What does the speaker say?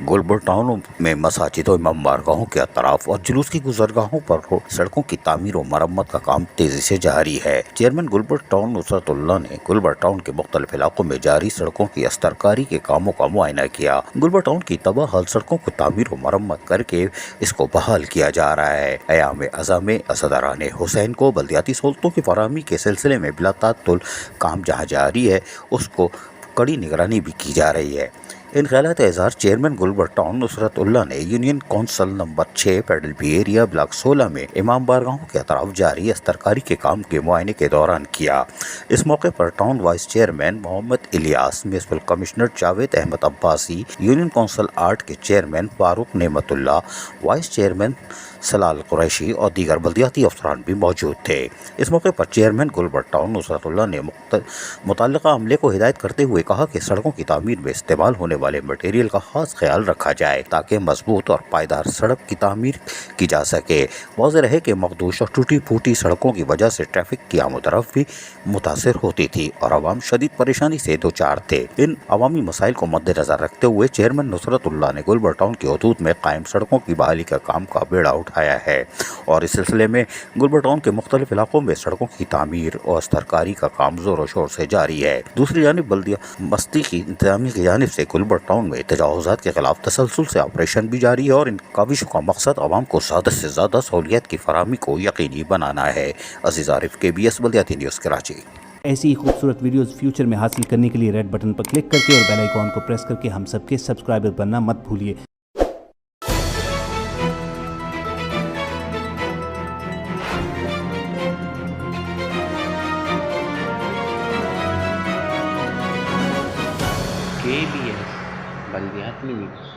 Gulberg town میں مساجد و امام بارگاہوں کے اطراف اور جلوس کی گزرگاہوں پر سڑکوں کی تعمیر و مرمت کا کام تیزی سے جاری ہے۔ چیئرمین گلبرگ ٹاؤن نصرت اللہ نے گلبرگ ٹاؤن کے مختلف علاقوں میں جاری سڑکوں کی استرکاری کے کاموں کا معائنہ کیا۔ گلبرگ ٹاؤن کی تباہ حال سڑکوں کو تعمیر و مرمت کر کے اس کو بحال کیا جا رہا ہے۔ ایام ازاں میں اسدران حسین کو بلدیاتی سہولتوں کی فراہمی کے سلسلے میں بلا تعطل کام جہاں جاری ہے اس کو کڑی نگرانی بھی کی جا رہی ہے۔ ان خیالات اظہار چیئرمین گلبرگ ٹاؤن نصرت اللہ نے یونین کونسل نمبر 6 پیڈل بی ایریا بلاک 16 میں امام بارگاہوں کے اطراف جاری استرکاری کے کام کے معائنے کے دوران کیا۔ اس موقع پر town vice chairman Muhammad Ilyas, municipal commissioner Javed Ahmed Abbasi, union council 8 کے chairman Farooq Naimatullah, vice chairman Salal Qureshi اور دیگر بلدیاتی افسران بھی موجود تھے۔ اس موقع پر چیئرمین گلبرگ ٹاؤن نصرت اللہ نے متعلقہ عملے کو ہدایت کرتے ہوئے کہا کہ سڑکوں کی تعمیر میں استعمال ہونے والے مٹیریل کا خاص خیال رکھا جائے تاکہ مضبوط اور پائیدار سڑک کی تعمیر کی جا سکے۔ واضح رہے کہ مخدوش اور ٹوٹی پھوٹی سڑکوں کی وجہ سے ٹریفک کی آمد و رفت بھی متاثر ہوتی تھی اور عوام شدید پریشانی سے دوچار تھے۔ ان عوامی مسائل کو مد نظر رکھتے ہوئے چیئرمین نصرت اللہ نے گلبرگ ٹاؤن کی حدود میں قائم سڑکوں کی بحالی کا کام کا بیڑا اٹھایا ہے اور اس سلسلے میں گلبرگ ٹاؤن کے مختلف علاقوں میں سڑکوں کی تعمیر اور استرکاری کا کام زور و شور سے جاری ہے۔ دوسری جانب بلدیہ بستی کی انتظامیہ کی جانب سے گلبرگ ٹاؤن میں تجاوزات کے خلاف تسلسل سے آپریشن بھی جاری ہے اور ان کاوشوں کا مقصد عوام کو زیادہ سے زیادہ سہولیات کی فراہمی کو یقینی بنانا ہے۔ عزیز عارف، KBS بلدیاتی نیوز کراچی۔ ایسی ہی خوبصورت ویڈیوز فیوچر میں حاصل کرنے کے لیے ریڈ بٹن پر کلک کر کے اور بیل آئیکن کو پریس کر کے ہم سب کے سبسکرائبر بننا مت بھولیے۔ KBS بلدیاتی نیوز۔